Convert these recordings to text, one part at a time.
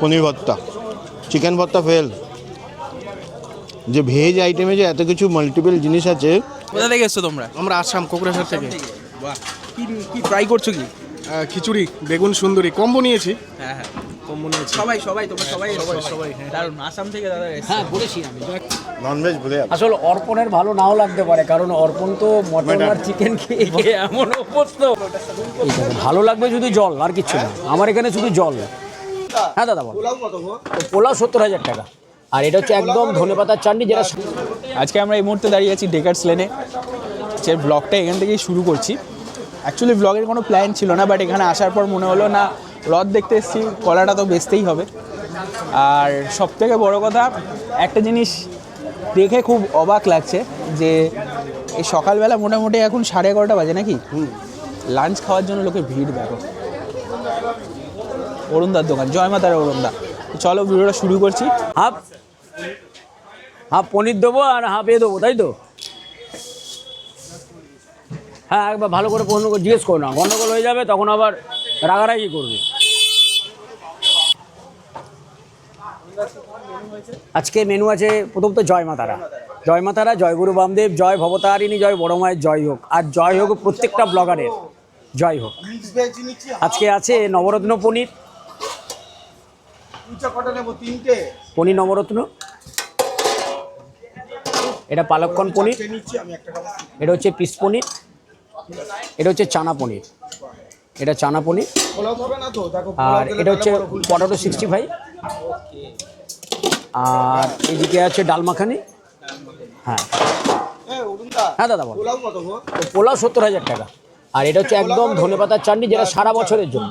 পনির ভর্তা, চিকেন ভর্তা ফেল। যে ভেজ আইটেমে যে এত কিছু মাল্টিপল জিনিস আছে। কোথা থেকে এসছো তোমরা? আমরা আসাম কোকরাঝাড় থেকে। বাহ, কি কি ট্রাই করছো কি? খিচুড়ি বেগুন সুন্দরী কম্বো নিয়েছি। হ্যাঁ হ্যাঁ, কম্বো নিয়েছি সবাই সবাই তোমরা সবাই সবাই এসছো? সবাই হ্যাঁ। দারুণ, আসাম থেকে দাদা এসছো। হ্যাঁ বলেছি আমি। ননভেজ ভুলে যাবে। আসলে অর্পণের ভালো নাও লাগতে পারে, কারণ অর্পণ তো মটন আর চিকেন খেয়ে খেয়ে এমন অভ্যস্ত। এই দেখো, ভালো লাগবে শুধু জল, আর কিচ্ছু না। আমার এখানে শুধু জল। হ্যাঁ দাদা বল। পোলাও 70,000 টাকা। আর এটা হচ্ছে একদম ধনেপাতার চাটনি, যেটা আজকে আমরা এই মুহূর্তে দাঁড়িয়ে আছি ডেকার্স লেনে। যে ব্লগটা এখান থেকেই শুরু করছি। অ্যাকচুয়ালি ব্লগের কোনো প্ল্যান ছিল না, বাট এখানে আসার পর মনে হলো না হ্রদ দেখতে এসেছি, কলাটা তো বেচতেই হবে। আর সবথেকে বড় কথা, একটা জিনিস দেখে খুব অবাক লাগছে যে এই সকালবেলা মোটামুটি এখন 11:30 বাজে নাকি, লাঞ্চ খাওয়ার জন্য লোকের ভিড় দেখো। অরুণদার দোকান, জয় মাতার অরুণদা। চলো ভিডিওটা শুরু করছি। হাফ হাফ পনির দেবো আর হাফ এ দেবো, তাই তো? হ্যাঁ, একবার ভালো করে প্রশ্ন করে জিজ্ঞেস করো না, গন্ডগোল হয়ে যাবে, তখন আবার রাগারাগি করবে। আজকে মেনু আছে প্রথমত জয় মাতারা, জয় মাতারা, জয় গুরু বামদেব, জয় ভবতারিণী, জয় বড় মায়ের জয় হোক। আর জয় হোক প্রত্যেকটা ব্লগারের জয় হোক। আজকে আছে নবরত্ন পনির, পনির নবরত্ন, এটা পালক্ষণ পনির, এটা হচ্ছে পিস পনির, এটা হচ্ছে চানা পনির, এটা চানা পনির, আর এটা হচ্ছে পটেটো 65, আর এদিকে আছে ডাল মাখানি। হ্যাঁ হ্যাঁ দাদা বল। পোলাও 70,000 টাকা। আর এটা হচ্ছে একদম ধনেপাতার চাটনি, যেটা সারা বছরের জন্য,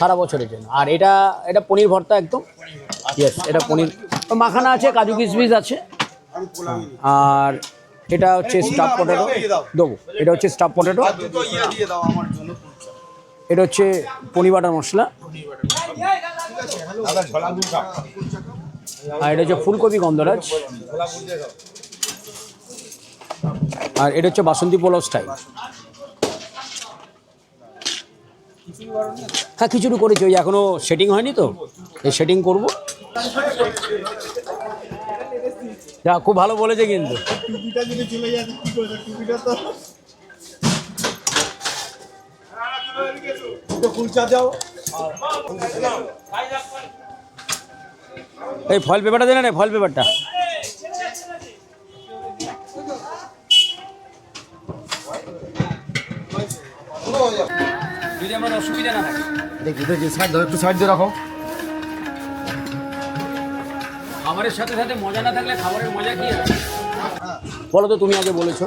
সারা বছরের জন্য। আর এটা এটা পনির ভর্তা একদম, ইয়েস, এটা পনির মাখানা আছে, কাজু কিশমিশ আছে। আর এটা হচ্ছে স্টাফ পটেটো দেবো, এটা হচ্ছে স্টাফ পটেটো, এটা হচ্ছে পনির বাটার মশলা, আর এটা হচ্ছে ফুলকপি গন্ধরাজ, আর এটা হচ্ছে বাসন্তী পোলাও স্টাইল। হ্যাঁ খিচুড়ি করেছি, ওই এখনো সেটিং হয়নি তো, এই সেটিং করবো। যা খুব ভালো বলেছে কিন্তু। এই ফয়েল পেপারটা দেন না, ফয়েল পেপারটা। যদি আমার অসুবিধা না থাকে, দেখি দেখি সাইড দাও, একটু সাইড দিয়ে রাখো। খাবারের সাথে সাথে মজা না থাকলে খাবারের মজা কি আছে বলো তো? তুমি আগে বলেছো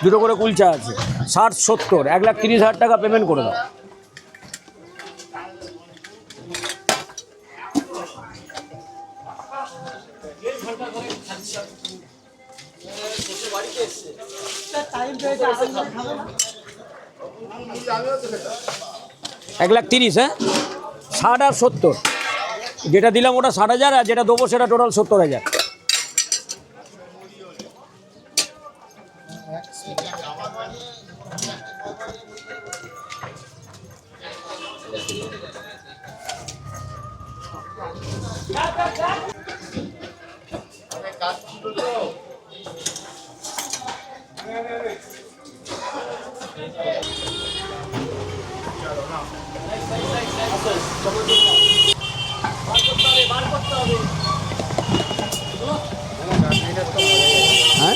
দুটো করে কুলচা আছে, 60, 70, 1,30,000 টাকা পেমেন্ট করে দাও। এক 1,30,000, হ্যাঁ, 60 আর 70, যেটা দিলাম ওটা 60,000, আর যেটা দেবো সেটা টোটাল 70,000। হ্যাঁ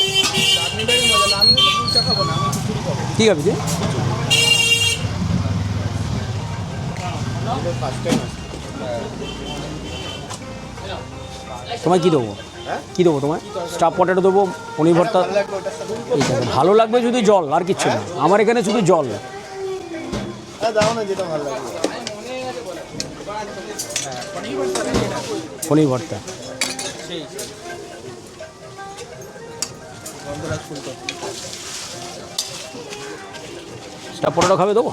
ঠিক আছে, তোমায় কী দেবো? কী দেবো তোমায়? স্টাফ পটেটো দেবো, পনির ভর্তা। এই দেখো, ভালো লাগবে শুধু জল, আর কিচ্ছু না। আমার এখানে শুধু জল। পনির ভর্তা, স্টাফ পটেটো খাবে, দেবো।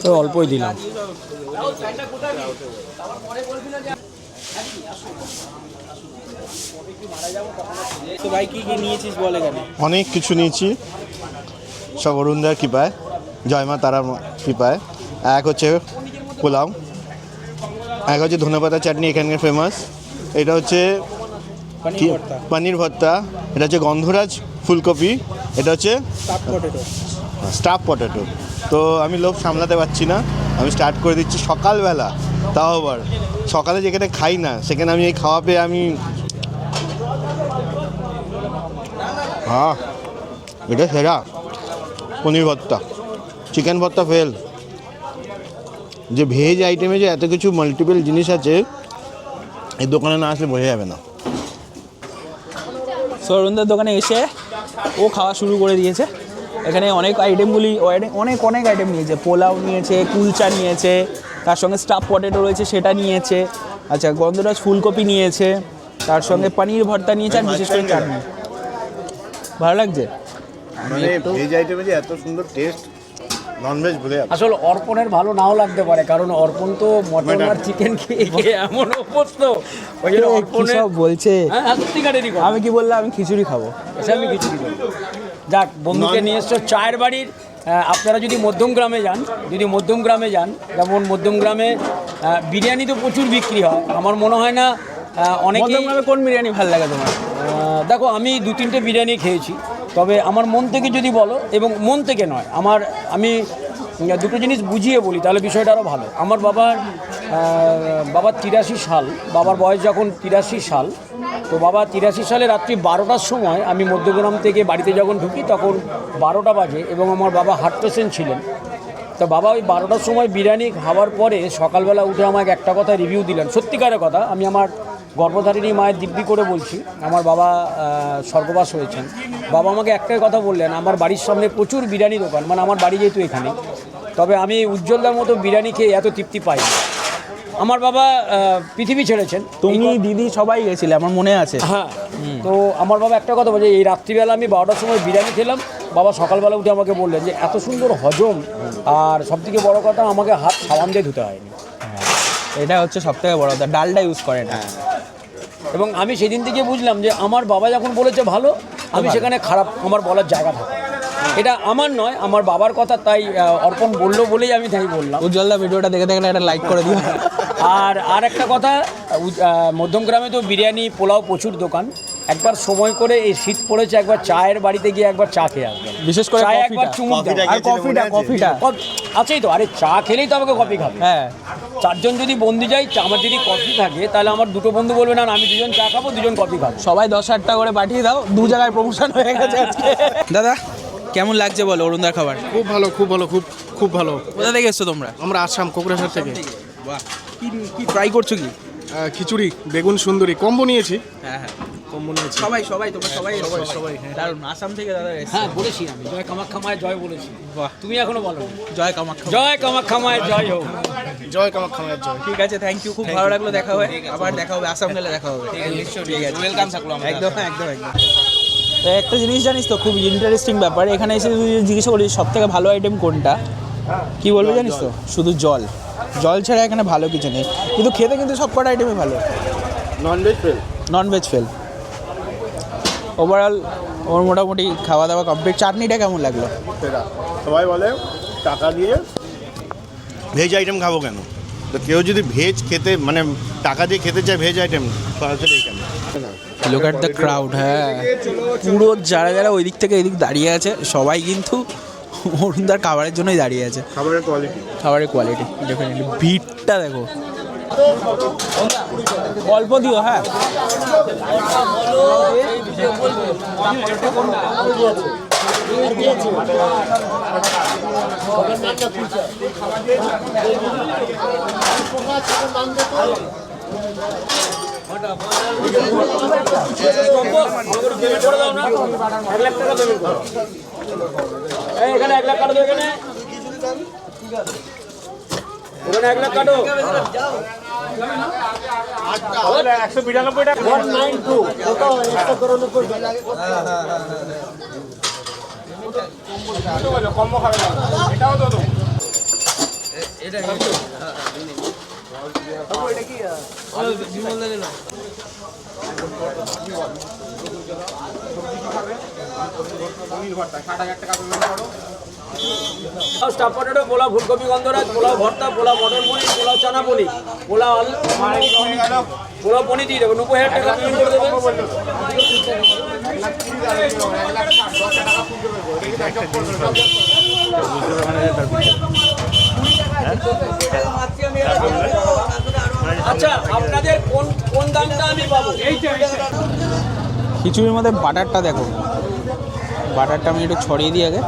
তো অল্পই দিলাম। তো ভাই কি কি নিয়েছিস বল এখানে? অনেক কিছু নিয়েছি, সব অরুণদার কৃপায়, জয় মা তারার কৃপায়। এক হচ্ছে পোলাও, এক হচ্ছে ধনেপাতা চাটনি এখানকার ফেমাস, এটা হচ্ছে পনির ভর্তা, পনির ভর্তা, এটা হচ্ছে গন্ধরাজ ফুলকপি, এটা হচ্ছে স্টাফ পটেটো। Staff potato. তো আমি লোভ সামলাতে পারছি না, আমি স্টার্ট করে দিচ্ছি সকালবেলা, তাও আবার সকালে যেখানে খাই না সেখানে আমি এই খাওয়া পেয়ে আমি হ্যাঁ এটা সেরা। পনির ভর্তা, চিকেন ভর্তা ফেল। যে ভেজ আইটেমে যে এত কিছু মাল্টিপল জিনিস আছে, এই দোকানে না আসলে বোঝা যাবে না। সরুণদার দোকানে এসে ও খাওয়া শুরু করে দিয়েছে। এখানে অনেক আইটেমগুলি অনেক আইটেম নিয়েছে, পোলাও নিয়েছে, কুলচা নিয়েছে, তার সঙ্গে স্টাফ পটেটো রয়েছে সেটা নিয়েছে, আচ্ছা গন্ধরাজ ফুলকপি নিয়েছে, তার সঙ্গে পনির ভর্তা নিয়েছে, আর বিশেষ করে চাটনি। ভালো লাগছে? মানে ভেজ আইটেমে যে এত সুন্দর টেস্ট, ননভেজ ভুলে যাবে। আসলে অর্পণের ভালো নাও লাগতে পারে, কারণ অর্পণ তো মটন আর চিকেন খেয়ে এমন অভ্যস্ত, ওই জন্য কি অর্পণের সব বলছে? হ্যাঁ সত্যিকারেরই কথা। আমি কি বললাম? আমি খিচুড়ি খাবো। এসে আমি কিছু দিলাম। যাক, বন্ধুকে নিয়ে এসছো চায়ের বাড়ির। আপনারা যদি মধ্যমগ্রামে যান, যেমন মধ্যমগ্রামে বিরিয়ানি তো প্রচুর বিক্রি হয়। আমার মনে হয় না অনেকেই মধ্যমগ্রামে কোন বিরিয়ানি ভালো লাগে তোমার? দেখো, আমি 2-3টে বিরিয়ানি খেয়েছি, তবে আমার মন থেকে যদি বলো, এবং মন থেকে নয়, আমি দুটো জিনিস বুঝিয়ে বলি তাহলে বিষয়টা আরও ভালো। আমার বাবার 83 সাল, বাবার বয়স যখন 83 সাল, তো বাবা 83 সালে রাত্রি 12টার সময় আমি মধ্যগ্রাম থেকে বাড়িতে যখন ঢুকি তখন 12টা বাজে, এবং আমার বাবা হার্ট পেশেন্ট ছিলেন। তো বাবা ওই 12টার সময় বিরিয়ানি খাওয়ার পরে সকালবেলা উঠে আমাকে একটা কথা রিভিউ দিলেন, সত্যিকারের কথা, আমি আমার গর্ভধারিণী মায়ের দিব্যি করে বলছি, আমার বাবা স্বর্গবাস হয়েছেন। বাবা আমাকে একটাই কথা বললেন, আমার বাড়ির সামনে প্রচুর বিরিয়ানি দোকান, মানে আমার বাড়ি যেহেতু এখানে, তবে আমি উজ্জ্বলদার মতো বিরিয়ানি খেয়ে এত তৃপ্তি পাই। আমার বাবা পৃথিবী ছেড়েছেন, তুমি দিদি সবাই গেছিলে আমার মনে আছে। হ্যাঁ। তো আমার বাবা একটা কথা বলছে, এই রাত্রিবেলা আমি 12টার সময় বিরিয়ানি খেলাম, বাবা সকালবেলা উঠে আমাকে বললেন যে এত সুন্দর হজম, আর সবথেকে বড় কথা আমাকে হাত সাবান দিয়ে ধুতে হয়নি। এটা হচ্ছে সবথেকে বড় কথা, ডালটা ইউজ করে না। এবং আমি সেদিন থেকে বুঝলাম যে আমার বাবা যখন বলেছে ভালো, আমি সেখানে খারাপ আমার বলার জায়গা থাকে। এটা আমার নয়, আমার বাবার কথা, তাই অর্পণ বললো বলেই আমি তাই বললাম। উজ্জ্বলদা ভিডিওটা দেখে দেখলে একটা লাইক করে দিও। আর একটা কথা, মধ্যমগ্রামে তো বিরিয়ানি পোলাও প্রচুর দোকান। একবার সময় করে, এই শীত পড়েছে, একবার চায়ের বাড়িতে গিয়ে একবার চা খেয়ে আসবেন, বিশেষ করে চায়ে কফিটা। একবার চুমুক দাও। আর কফিটা আছেই তো, আরে চা খেলেই তো আমাকে কফি খাবে। হ্যাঁ, 4 জন যদি বন্দি যাই, আমার যদি কফি থাকে তাহলে আমার দুটো বন্ধু বলবে না আমি 2জন চা খাবো, 2জন কফি খাবো। সবাই 10,000 টাকা করে পাঠিয়ে দাও, 2 জায়গায় প্রমোশন হয়ে গেছে আজকে। দাদা কেমন লাগছে বলো অরুণদার খাবার? খুব ভালো, খুব ভালো, খুব ভালো। কোথা থেকে এসছো তোমরা? আমরা আসাম কোকড়াঝাড় থেকে। বাহ, কি ট্রাই করছো কি? খিচুড়ি, বেগুন সুন্দরী কম্বো নিয়েছি। হ্যাঁ হ্যাঁ, কম্বো নিয়েছি। সবাই তোমরা সবাই হ্যাঁ। দারুণ। আসাম থেকে দাদা এসেছে। হ্যাঁ বলেছি, আমি জয় কামাখ্যা মায়ের জয় বলেছি। বাহ, তুমি এখনো বলো জয় কামাখ্যা। জয় কামাখ্যা মায়ের জয় হোক। জয় কামাখ্যা মায়ের জয়। ঠিক আছে, থ্যাংক ইউ, খুব ভালো লাগলো, দেখা হবে আবার, দেখা হবে আসাম গেলে দেখা হবে। ঠিক আছে, ওয়েলকাম থাকলো। একদম একদম। তো একটা জিনিস জানিস তো, খুব ইন্টারেস্টিং ব্যাপার, এখানে এসে তুই জিজ্ঞেস করিস সব থেকে ভালো আইটেম কোনটা, কি বলবো জানিস তো? শুধু জল ছাড়া এখানে ভালো কিছু নেই, কিন্তু খেতে কিন্তু সব কটা আইটেমই ভালো। Non veg fail. ওভারঅল ওর মোটামুটি খাওয়া দাওয়া কমপ্লিট। চাটনিটা কেমন লাগলো? সবাই বলে টাকা দিয়ে ভেজ আইটেম খাবো কেন, তো কেউ যদি ভেজ খেতে মানে টাকা দিয়ে খেতে চায় ভেজ আইটেম, সরাসরি এখানে। Look at the crowd. হ্যাঁ, পুরো যারা ওই দিক থেকে এদিক দাঁড়িয়ে আছে সবাই কিন্তু অরুণদার খাবারের জন্যই দাঁড়িয়ে আছে। খাবারের কোয়ালিটি ডেফিনেটলি। ভিড়টা দেখো, অল্প দিও। হ্যাঁ, এখানে 1 লাখ কাটো, এখানে 1 লাখ কাটো। 192 টাকা, 192 কত? 192। কম্বো খাবে, এটাও তো স্টাফ পটেটো, পোলাও ফুলকপি গন্ধরাজ, পোলাও ভর্তা, পোলাও মটর পনির, পোলাও চানা পনির, পোলাও আলু, পোলাও পনির দিয়ে দেবো। 90,000 টাকা পেমেন্ট করে দেবেন। আচ্ছা, আপনাদের কোন কোন দামটা আমি পাবো? খিচুড়ির মধ্যে বাটারটা দেখো, বাটারটা আমি একটু ছড়িয়ে দিই আগে।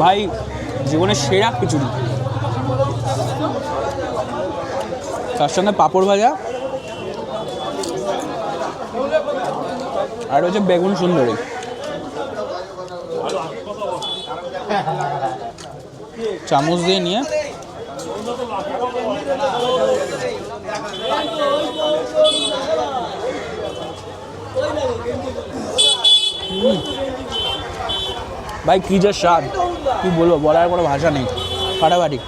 ভাই জীবনের সেরা খিচুড়ি, তার সঙ্গে পাঁপড় ভাজা আর হচ্ছে বেগুন সুন্দরী। চামচ দিয়ে নিয়ে ভাই কি যে স্বাদ, কি বলবো, বলার কোনো ভাষা নেই, ফাটাফাটি।